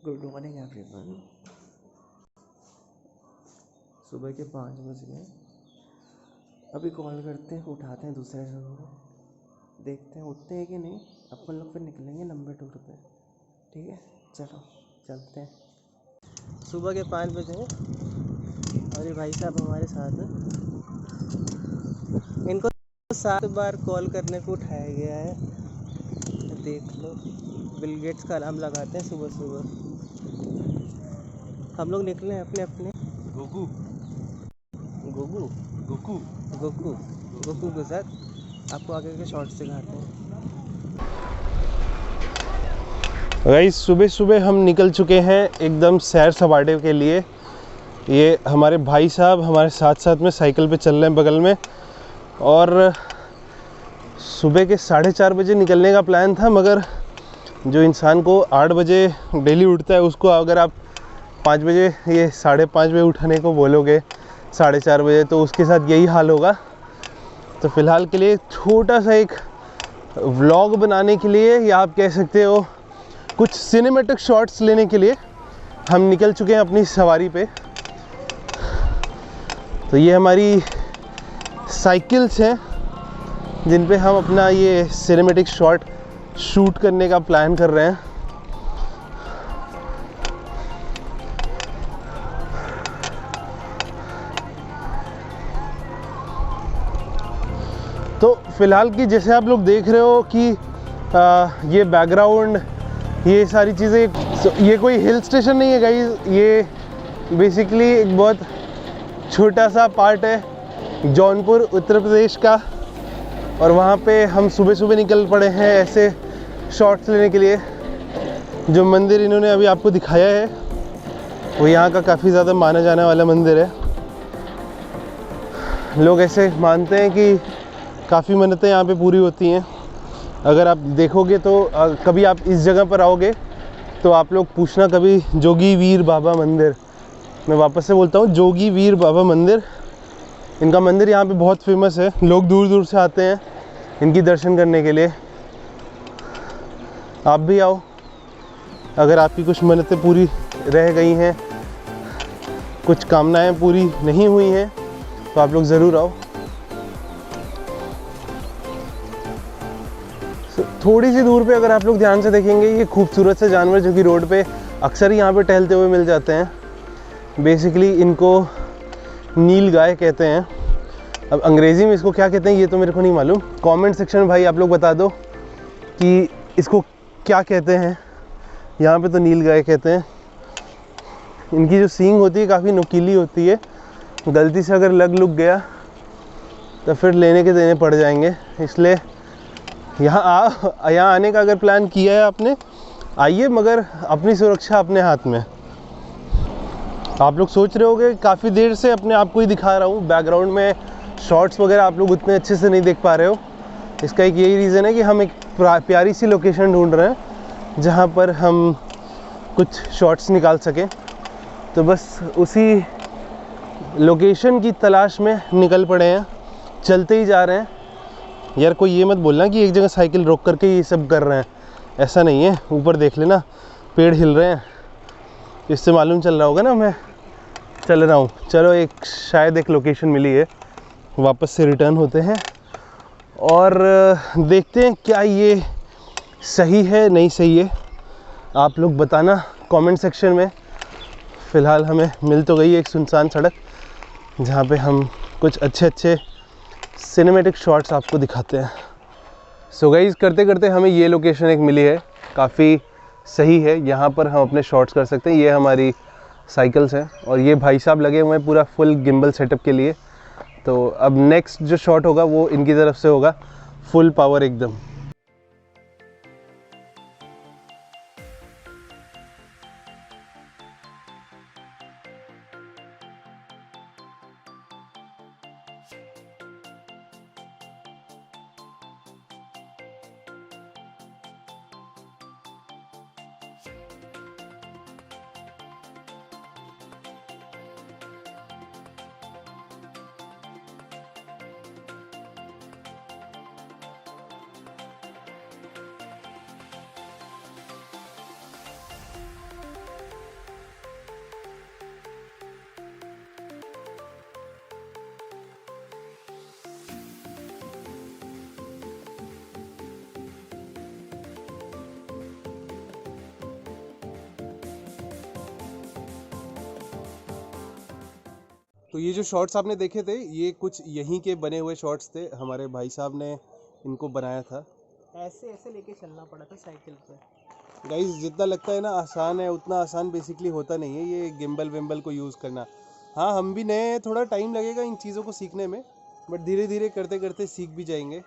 Good morning everyone. सुबह के 5 बज गए। अभी कॉल करते हैं, उठाते हैं दूसरे जगह को, देखते हैं उठते हैं कि नहीं। अपन लोग फिर निकलेंगे लंबे टूर पे। ठीक है, चलो चलते हैं। सुबह के 5 बजे और ये भाई साहब हमारे साथ हैं। इनको 7 बार कॉल करने को उठाया गया है। देख लो, बिल गेट्स का अलार्म लगाते हैं सुबह सुबह। हम लोग निकले हैं अपने अपने गोकू गोगू गोकू गोकू गोकू के साथ। आपको आगे के शॉर्ट्स दिखाते हैं। गाइस, सुबह सुबह हम निकल चुके हैं एकदम सैर सपाटे के लिए। ये हमारे भाई साहब हमारे साथ साथ में साइकिल पे चल रहे हैं बगल में। और सुबह के 4:30 बजे निकलने का प्लान था, मगर जो इंसान को 8 बजे डेली उठता है उसको अगर आप 5 बजे ये 5:30 बजे उठने को बोलोगे 4:30 बजे, तो उसके साथ यही हाल होगा। तो फ़िलहाल के लिए छोटा सा एक व्लॉग बनाने के लिए, या आप कह सकते हो कुछ सिनेमैटिक शॉट्स लेने के लिए, हम निकल चुके हैं अपनी सवारी पे। तो ये हमारी साइकिल्स हैं जिन पे हम अपना ये सिनेमैटिक शॉट शूट करने का प्लान कर रहे हैं। तो फ़िलहाल की जैसे आप लोग देख रहे हो कि ये बैकग्राउंड, ये सारी चीज़ें, ये कोई हिल स्टेशन नहीं है गाइस। ये बेसिकली एक बहुत छोटा सा पार्ट है जौनपुर उत्तर प्रदेश का, और वहाँ पे हम सुबह सुबह निकल पड़े हैं ऐसे शॉट्स लेने के लिए। जो मंदिर इन्होंने अभी आपको दिखाया है वो यहाँ का काफ़ी ज़्यादा माना जाने वाला मंदिर है। लोग ऐसे मानते हैं कि काफ़ी मन्नतें यहाँ पे पूरी होती हैं। अगर आप देखोगे तो कभी आप इस जगह पर आओगे तो आप लोग पूछना कभी जोगी वीर बाबा मंदिर। मैं वापस से बोलता हूँ, जोगी वीर बाबा मंदिर। इनका मंदिर यहाँ पे बहुत फेमस है, लोग दूर दूर से आते हैं इनकी दर्शन करने के लिए। आप भी आओ, अगर आपकी कुछ मन्नतें पूरी रह गई हैं, कुछ कामनाएं पूरी नहीं हुई हैं, तो आप लोग ज़रूर आओ। थोड़ी सी दूर पे अगर आप लोग ध्यान से देखेंगे, ये खूबसूरत से जानवर जो कि रोड पे अक्सर ही यहाँ पे टहलते हुए मिल जाते हैं। बेसिकली इनको नील गाय कहते हैं। अब अंग्रेज़ी में इसको क्या कहते हैं ये तो मेरे को नहीं मालूम। कमेंट सेक्शन में भाई आप लोग बता दो कि इसको क्या कहते हैं। यहाँ पे तो नील गाय कहते हैं। इनकी जो सींग होती है काफ़ी नुकीली होती है, गलती से अगर लग लुक गया तो फिर लेने के देने पड़ जाएंगे। इसलिए यहाँ आने का अगर प्लान किया है आपने, आइए, मगर अपनी सुरक्षा अपने हाथ में। आप लोग सोच रहे होंगे काफ़ी देर से अपने आप को ही दिखा रहा हूँ, बैकग्राउंड में शॉट्स वगैरह आप लोग उतने अच्छे से नहीं देख पा रहे हो। इसका एक यही रीज़न है कि हम एक प्यारी सी लोकेशन ढूंढ रहे हैं जहाँ पर हम कुछ शॉट्स निकाल सकें। तो बस उसी लोकेशन की तलाश में निकल पड़े हैं, चलते ही जा रहे हैं। यार कोई ये मत बोलना कि एक जगह साइकिल रोक करके ये सब कर रहे हैं, ऐसा नहीं है। ऊपर देख लेना, पेड़ हिल रहे हैं, इससे मालूम चल रहा होगा ना मैं चल रहा हूँ। चलो, शायद एक लोकेशन मिली है, वापस से रिटर्न होते हैं और देखते हैं क्या ये सही है नहीं सही है। आप लोग बताना कमेंट सेक्शन में। फ़िलहाल हमें मिल तो गई एक सुनसान सड़क जहाँ पे हम कुछ अच्छे सिनेमैटिक शॉट्स आपको दिखाते हैं। सो गाइस, करते करते हमें ये लोकेशन एक मिली है, काफ़ी सही है। यहाँ पर हम अपने शॉट्स कर सकते हैं। ये हमारी साइकिल्स हैं और ये भाई साहब लगे हुए हैं पूरा फुल गिम्बल सेटअप के लिए। तो अब नेक्स्ट जो शॉट होगा वो इनकी तरफ से होगा, फुल पावर एकदम। तो ये जो शॉट्स आपने देखे थे ये कुछ यहीं के बने हुए शॉट्स थे, हमारे भाई साहब ने इनको बनाया था। ऐसे ऐसे लेके चलना पड़ा था साइकिल पे। गाइस जितना लगता है ना आसान है, उतना आसान बेसिकली होता नहीं है ये गिम्बल विम्बल को यूज़ करना। हाँ हम भी नए हैं, थोड़ा टाइम लगेगा इन चीज़ों को सीखने में, बट धीरे धीरे करते करते सीख भी जाएंगे।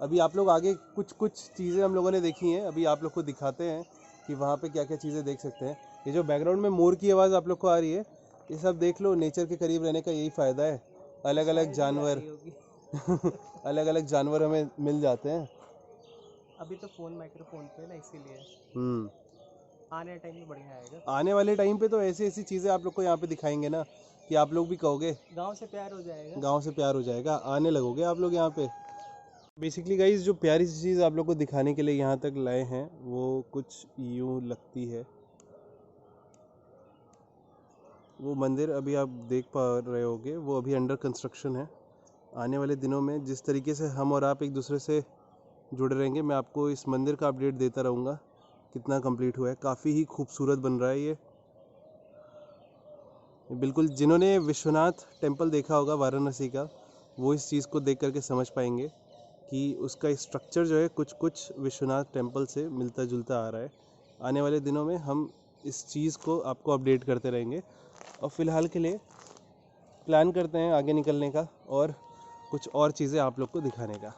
अभी आप लोग आगे कुछ चीज़ें हम लोगों ने देखी हैं, अभी आप लोग को दिखाते हैं कि वहाँ पे क्या क्या चीज़ें देख सकते हैं। ये जो बैकग्राउंड में मोर की आवाज़ आप लोग को आ रही है, ये सब देख लो, नेचर के करीब रहने का यही फ़ायदा है। अलग अलग जानवर अलग अलग जानवर हमें मिल जाते हैं। अभी तो फ़ोन माइक्रोफोन पे ना, इसीलिए आने टाइम में बढ़िया आएगा। आने वाले टाइम पे तो ऐसी ऐसी चीज़ें आप लोग को यहाँ पे दिखाएंगे ना कि आप लोग भी कहोगे गांव से प्यार हो जाएगा। गांव से प्यार हो जाएगा, आने लगोगे आप लोग यहाँ पे। बेसिकली गाइस जो प्यारी सी चीज़ आप लोग को दिखाने के लिए यहाँ तक लाए हैं वो कुछ यूँ लगती है। वो मंदिर अभी आप देख पा रहे होगे वो अभी अंडर कंस्ट्रक्शन है। आने वाले दिनों में जिस तरीके से हम और आप एक दूसरे से जुड़े रहेंगे, मैं आपको इस मंदिर का अपडेट देता रहूँगा कितना कंप्लीट हुआ है। काफ़ी ही खूबसूरत बन रहा है ये बिल्कुल। जिन्होंने विश्वनाथ टेम्पल देखा होगा वाराणसी का, वो इस चीज़ को देख करके समझ पाएंगे कि उसका स्ट्रक्चर जो है कुछ विश्वनाथ टेम्पल से मिलता जुलता आ रहा है। आने वाले दिनों में हम इस चीज़ को आपको अपडेट करते रहेंगे, और फ़िलहाल के लिए प्लान करते हैं आगे निकलने का और कुछ और चीज़ें आप लोग को दिखाने का।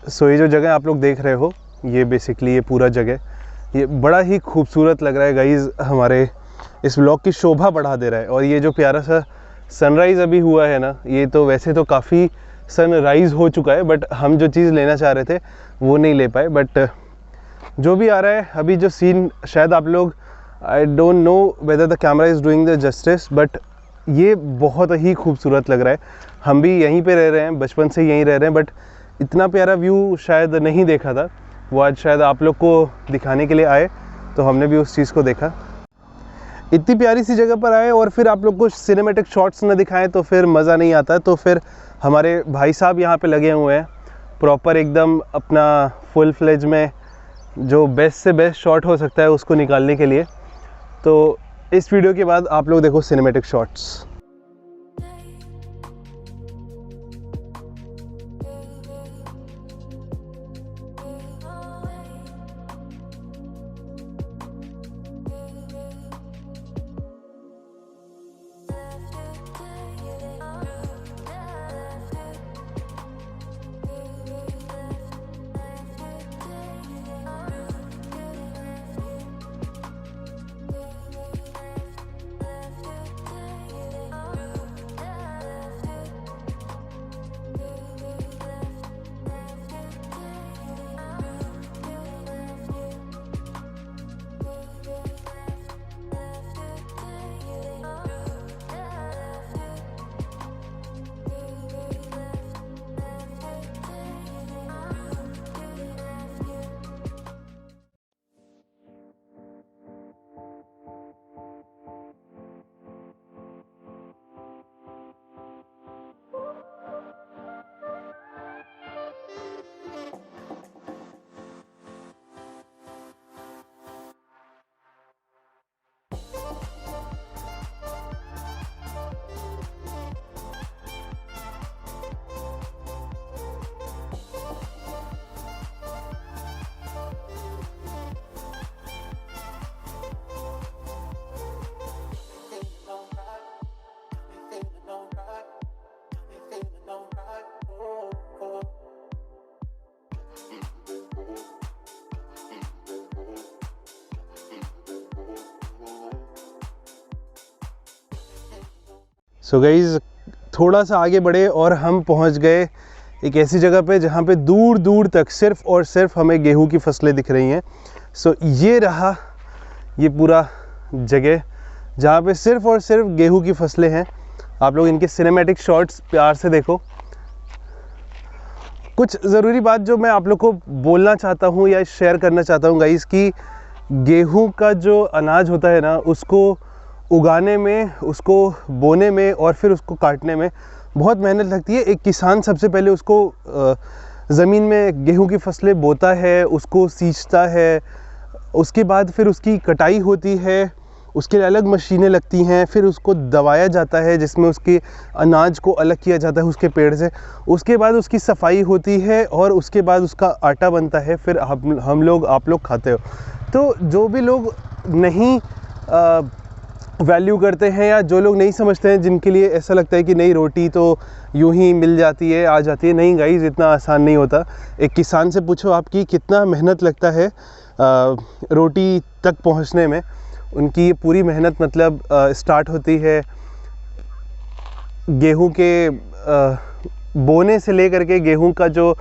सो ये जो जगह आप लोग देख रहे हो, ये बेसिकली ये पूरा जगह ये बड़ा ही खूबसूरत लग रहा है गाइज़, हमारे इस ब्लॉग की शोभा बढ़ा दे रहा है। और ये जो प्यारा सा सनराइज़ अभी हुआ है ना, ये तो वैसे तो काफ़ी सनराइज़ हो चुका है, बट हम जो चीज़ लेना चाह रहे थे वो नहीं ले पाए। बट जो भी आ रहा है अभी जो सीन, शायद आप लोग, I don't know whether the camera is doing the justice, but ये बहुत ही खूबसूरत लग रहा है। हम भी यहीं पे रह रहे हैं, बचपन से यहीं रह रहे हैं, बट इतना प्यारा व्यू शायद नहीं देखा था। वो आज शायद आप लोग को दिखाने के लिए आए, तो हमने भी उस चीज़ को देखा। इतनी प्यारी सी जगह पर आए और फिर आप लोग को सिनेमैटिक शॉट्स न दिखाएं तो फिर मज़ा नहीं आता। तो फिर हमारे भाई साहब यहाँ पे लगे हुए हैं प्रॉपर एकदम अपना फुल फ्लेज में जो बेस्ट से बेस्ट शॉट हो सकता है उसको निकालने के लिए। तो इस वीडियो के बाद आप लोग देखो सिनेमैटिक शॉट्स। सो गाइज थोड़ा सा आगे बढ़े और हम पहुंच गए एक ऐसी जगह पे जहाँ पे दूर दूर तक सिर्फ और सिर्फ हमें गेहूं की फसलें दिख रही हैं। सो ये रहा ये पूरा जगह जहाँ पे सिर्फ और सिर्फ गेहूं की फसलें हैं। आप लोग इनके सिनेमैटिक शॉट्स प्यार से देखो। कुछ ज़रूरी बात जो मैं आप लोग को बोलना चाहता हूँ या शेयर करना चाहता हूँ गाइस कि गेहूं का जो अनाज होता है ना, उसको उगाने में, उसको बोने में और फिर उसको काटने में बहुत मेहनत लगती है। एक किसान सबसे पहले उसको ज़मीन में गेहूं की फसलें बोता है, उसको सींचता है, उसके बाद फिर उसकी कटाई होती है, उसके लिए अलग मशीनें लगती हैं, फिर उसको दबाया जाता है जिसमें उसके अनाज को अलग किया जाता है उसके पेड़ से, उसके बाद उसकी सफाई होती है और उसके बाद उसका आटा बनता है, फिर हम लोग आप लोग खाते हो। तो जो भी लोग नहीं वैल्यू करते हैं या जो लोग नहीं समझते हैं, जिनके लिए ऐसा लगता है कि नहीं रोटी तो यूं ही मिल जाती है, आ जाती है, नहीं गाइस इतना आसान नहीं होता। एक किसान से पूछो आपकी कितना मेहनत लगता है रोटी तक पहुंचने में। उनकी ये पूरी मेहनत मतलब स्टार्ट होती है गेहूं के बोने से लेकर के गेहूं का जो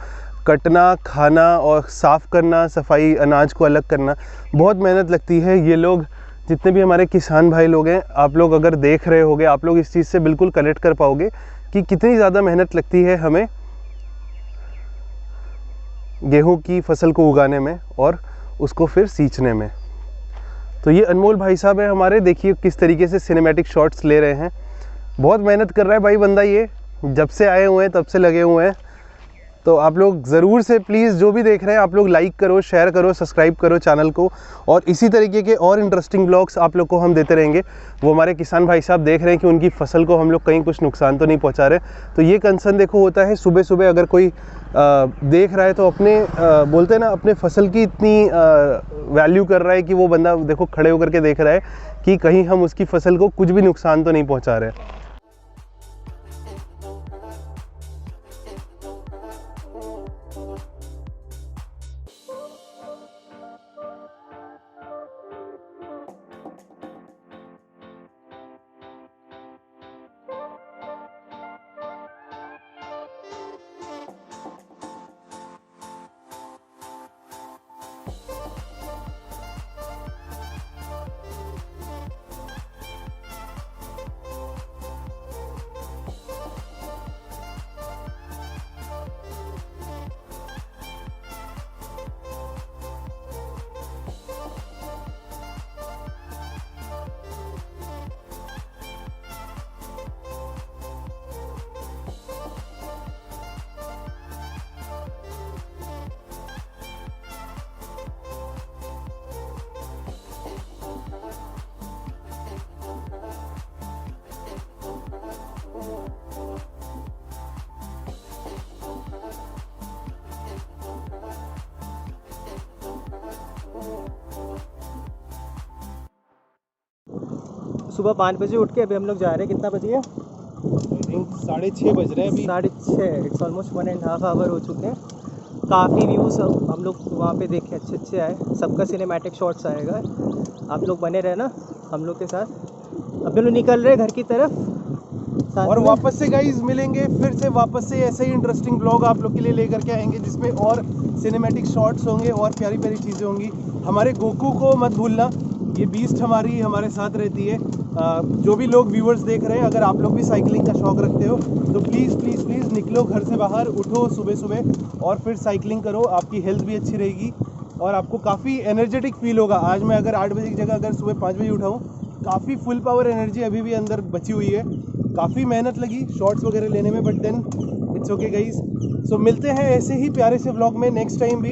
कटना, खाना और साफ़ करना, सफाई, अनाज को अलग करना, बहुत मेहनत लगती है। ये लोग जितने भी हमारे किसान भाई लोग हैं, आप लोग अगर देख रहे होगे, आप लोग इस चीज़ से बिल्कुल कनेक्ट कर पाओगे कि कितनी ज़्यादा मेहनत लगती है हमें गेहूं की फसल को उगाने में और उसको फिर सींचने में। तो ये अनमोल भाई साहब है हमारे, देखिए किस तरीके से सिनेमैटिक शॉट्स ले रहे हैं। बहुत मेहनत कर रहा है भाई बंदा, ये जब से आए हुए हैं तब से लगे हुए हैं। तो आप लोग ज़रूर से प्लीज़ जो भी देख रहे हैं आप लोग लाइक करो, शेयर करो, सब्सक्राइब करो चैनल को, और इसी तरीके के और इंटरेस्टिंग ब्लॉग्स आप लोग को हम देते रहेंगे। वो हमारे किसान भाई साहब देख रहे हैं कि उनकी फसल को हम लोग कहीं कुछ नुकसान तो नहीं पहुंचा रहे। तो ये कंसर्न देखो होता है सुबह सुबह अगर कोई देख रहा है तो अपने बोलते हैं ना, अपने फसल की इतनी वैल्यू कर रहा है कि वो बंदा देखो खड़े होकर के देख रहा है कि कहीं हम उसकी फसल को कुछ भी नुकसान तो नहीं पहुँचा रहे। सुबह 5 बजे उठ के अभी हम लोग जा रहे हैं। कितना बजे है? 6:30 बज रहे हैं अभी। 6:30। इट्स ऑलमोस्ट 1.5 आवर हो चुके हैं। काफ़ी व्यूज़ हम लोग वहाँ पे देखे, अच्छे अच्छे आए। सबका सिनेमैटिक शॉट्स आएगा, आप लोग बने रहना हम लोग के साथ। अब हम लोग निकल रहे हैं घर की तरफ और वापस से गाइज मिलेंगे, फिर से वापस से ऐसे ही इंटरेस्टिंग ब्लॉग आप लोग के लिए लेकर के आएंगे जिसमें और सिनेमैटिक शॉट्स होंगे और प्यारी प्यारी चीज़ें होंगी। हमारे गोकू को मत भूलना, ये बीस्ट हमारे साथ रहती है। जो भी लोग व्यूअर्स देख रहे हैं, अगर आप लोग भी साइकिलिंग का शौक़ रखते हो तो प्लीज़ प्लीज़ प्लीज़ निकलो घर से बाहर, उठो सुबह सुबह और फिर साइकिलिंग करो। आपकी हेल्थ भी अच्छी रहेगी और आपको काफ़ी एनर्जेटिक फील होगा। आज मैं अगर 8 बजे की जगह अगर सुबह 5 बजे उठाऊँ, काफ़ी फुल पावर एनर्जी अभी भी अंदर बची हुई है। काफ़ी मेहनत लगी शॉर्ट्स वगैरह लेने में, but then it's okay guys. So मिलते हैं ऐसे ही प्यारे से व्लॉग में नेक्स्ट टाइम भी,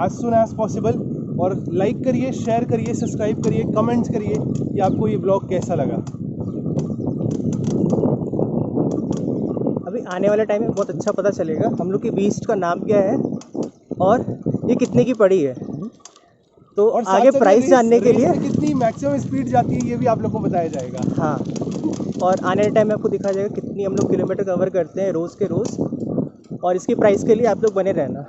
एज सुन एज पॉसिबल। और लाइक करिए, शेयर करिए, सब्सक्राइब करिए, कमेंट्स करिए कि आपको ये व्लॉग कैसा लगा। अभी आने वाले टाइम में बहुत अच्छा पता चलेगा हम लोग की बीस्ट का नाम क्या है और ये कितने की पड़ी है। तो और आगे प्राइस जानने के लिए कितनी मैक्सिमम स्पीड जाती है ये भी आप लोग को बताया जाएगा। हाँ, और आने वाले टाइम में आपको दिखाया जाएगा कितनी हम लोग किलोमीटर कवर करते हैं रोज़ के रोज़, और इसकी प्राइस के लिए आप लोग बने रहना।